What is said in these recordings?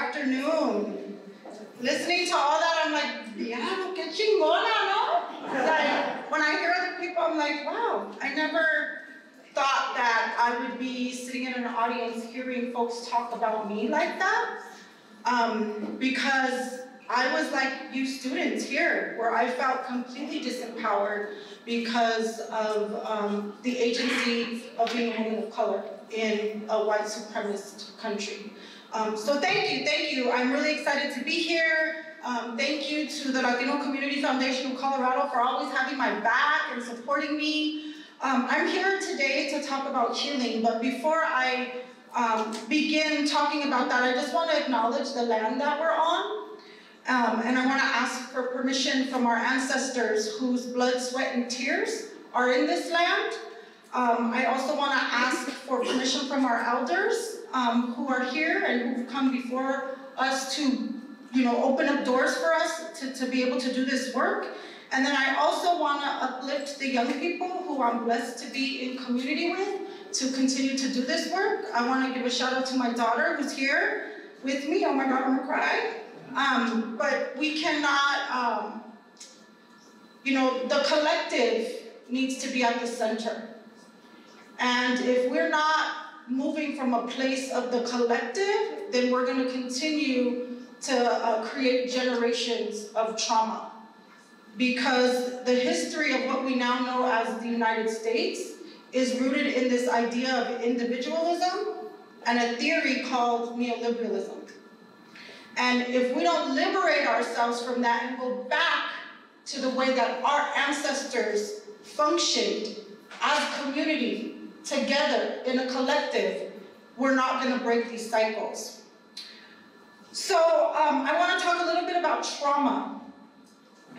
afternoon. Listening to all that, I'm like, yeah, qué chingona, no? Like, when I hear other people, I'm like, wow, I never thought that I would be sitting in an audience hearing folks talk about me like that. Because I was like you students here, where I felt completely disempowered because of the agency of being a woman of color in a white supremacist country. So thank you. I'm really excited to be here. Thank you to the Latino Community Foundation of Colorado for always having my back and supporting me. I'm here today to talk about healing, but before I begin talking about that, I just want to acknowledge the land that we're on. And I want to ask for permission from our ancestors whose blood, sweat, and tears are in this land. I also want to ask for permission from our elders who are here and who've come before us to, open up doors for us to be able to do this work. And then I also want to uplift the young people who I'm blessed to be in community with to continue to do this work. I want to give a shout out to my daughter who's here with me. Oh my God, I'm gonna cry. But we cannot, the collective needs to be at the center. And if we're not moving from a place of the collective, then we're going to continue to create generations of trauma. Because the history of what we now know as the United States is rooted in this idea of individualism and a theory called neoliberalism. And if we don't liberate ourselves from that and go back to the way that our ancestors functioned as community, together in a collective, we're not going to break these cycles. So I want to talk a little bit about trauma.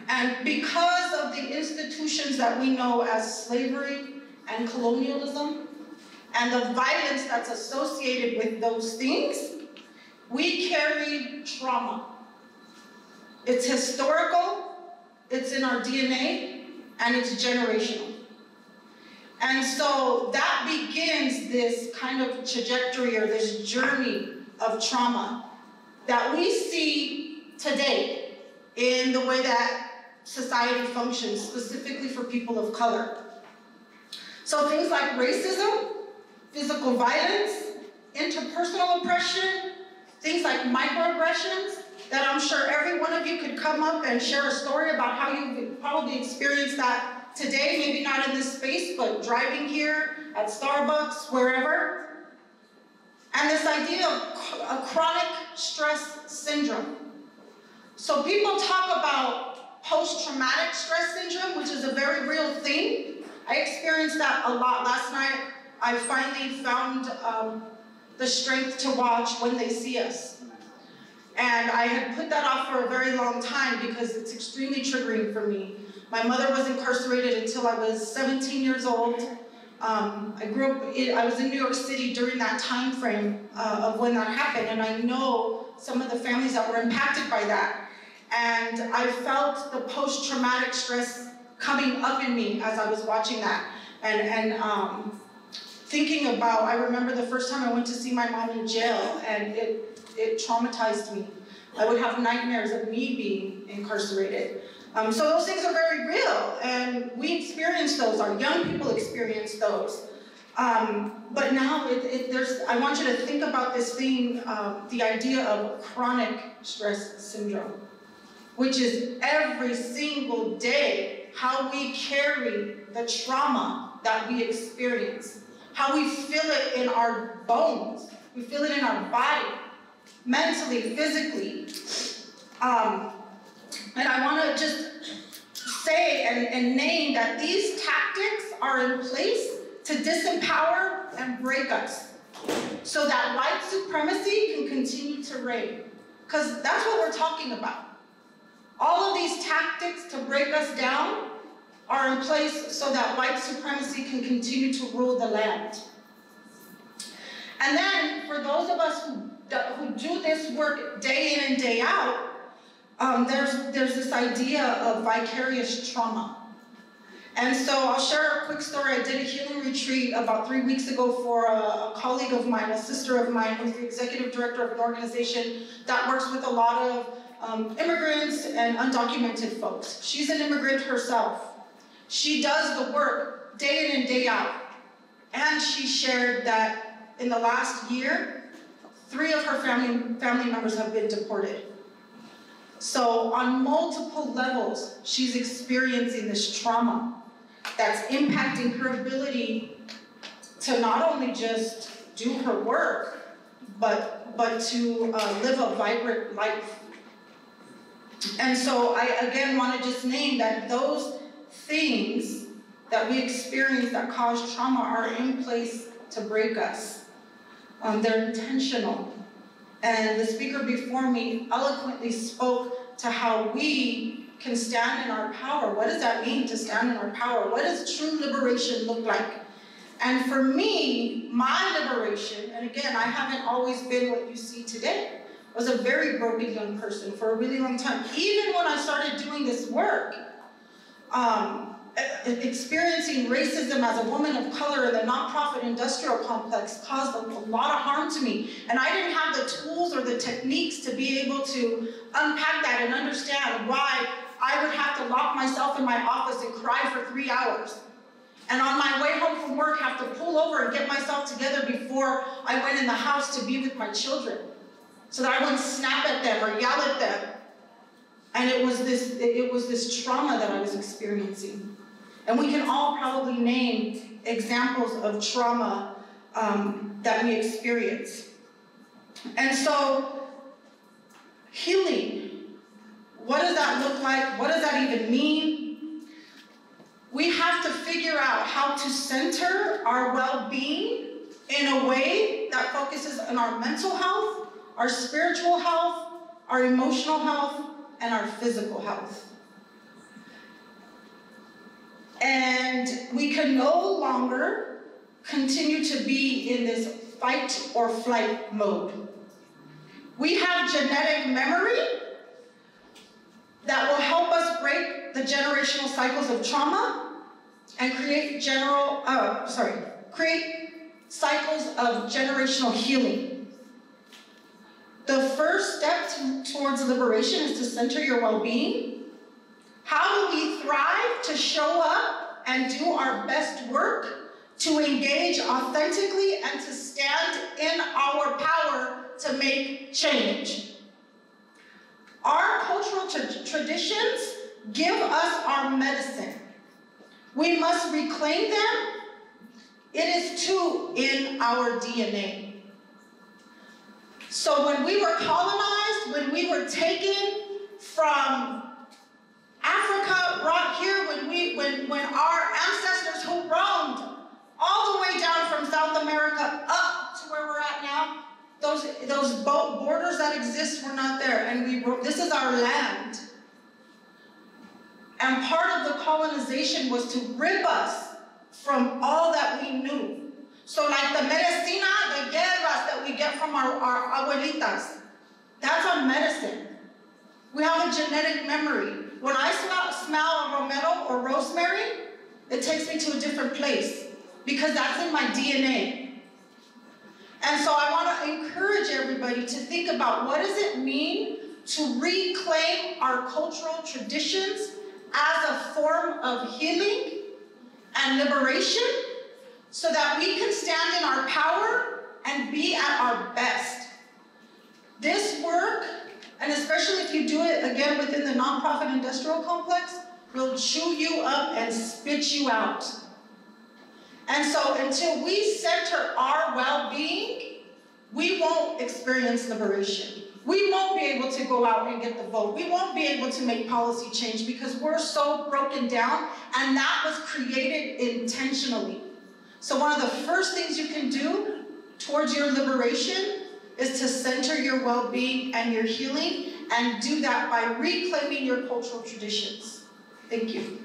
And because of the institutions that we know as slavery and colonialism, and the violence that's associated with those things, we carry trauma. It's historical, it's in our DNA, and it's generational. And so that begins this kind of trajectory or this journey of trauma that we see today in the way that society functions, specifically for people of color. So things like racism, physical violence, interpersonal oppression, things like microaggressions, that I'm sure every one of you could come up and share a story about how you probably experienced that today, maybe not in this space, but driving here, at Starbucks, wherever. And this idea of a chronic stress syndrome. So people talk about post-traumatic stress syndrome, which is a very real thing. I experienced that a lot. Last night, I finally found the strength to watch When They See Us. And I had put that off for a very long time because it's extremely triggering for me. My mother was incarcerated until I was 17 years old. I was in New York City during that time frame of when that happened, and I know some of the families that were impacted by that. And I felt the post-traumatic stress coming up in me as I was watching that. And thinking about, I remember the first time I went to see my mom in jail, and it traumatized me. I would have nightmares of me being incarcerated. So those things are very real, and we experience those, our young people experience those. But now I want you to think about this thing, the idea of chronic stress syndrome, which is every single day how we carry the trauma that we experience, how we feel it in our bones, we feel it in our body, mentally, physically. And I want to just say and name that these tactics are in place to disempower and break us so that white supremacy can continue to reign. Because that's what we're talking about. All of these tactics to break us down are in place so that white supremacy can continue to rule the land. And then, for those of us who do this work day in and day out, there's this idea of vicarious trauma. And so I'll share a quick story. I did a healing retreat about 3 weeks ago for a colleague of mine, a sister of mine, who's the executive director of an organization that works with a lot of immigrants and undocumented folks. She's an immigrant herself. She does the work day in and day out. And she shared that in the last year, 3 of her family members have been deported. So on multiple levels, she's experiencing this trauma that's impacting her ability to not only just do her work, but to live a vibrant life. And so I again want to just name that those things that we experience that cause trauma are in place to break us. They're intentional. And the speaker before me eloquently spoke to how we can stand in our power. What does that mean, to stand in our power? What does true liberation look like? And for me, my liberation, and again, I haven't always been what you see today. I was a very broken young person for a really long time. Even when I started doing this work, experiencing racism as a woman of color in the nonprofit industrial complex caused a lot of harm to me. And I didn't have the tools or the techniques to be able to unpack that and understand why I would have to lock myself in my office and cry for 3 hours. And on my way home from work, have to pull over and get myself together before I went in the house to be with my children, so that I wouldn't snap at them or yell at them. And it was this trauma that I was experiencing. And we can all probably name examples of trauma that we experience. And so, healing, what does that look like? What does that even mean? We have to figure out how to center our well-being in a way that focuses on our mental health, our spiritual health, our emotional health, and our physical health. And we can no longer continue to be in this fight or flight mode. We have genetic memory that will help us break the generational cycles of trauma and create cycles of generational healing. The first step towards liberation is to center your well-being. How do we thrive to show up and do our best work, to engage authentically and to stand in our power to make change? Our cultural traditions give us our medicine. We must reclaim them. It is too in our DNA. So when we were colonized, when we were taken from Africa, brought here, when our ancestors who roamed all the way down from South America up to where we're at now, those borders that exist were not there, and this is our land. And part of the colonization was to rip us from all that we knew. So like the medicina, the guerras that we get from our abuelitas, that's our medicine. We have a genetic memory. When I smell a romero or rosemary, it takes me to a different place because that's in my DNA. And so I want to encourage everybody to think about, what does it mean to reclaim our cultural traditions as a form of healing and liberation, so that we can stand in our power and be at our best. This work, and especially if you do it again within the nonprofit industrial complex, will chew you up and spit you out. And so until we center our well-being, we won't experience liberation. We won't be able to go out and get the vote. We won't be able to make policy change because we're so broken down, and that was created intentionally. So one of the first things you can do towards your liberation is to center your well-being and your healing, and do that by reclaiming your cultural traditions. Thank you.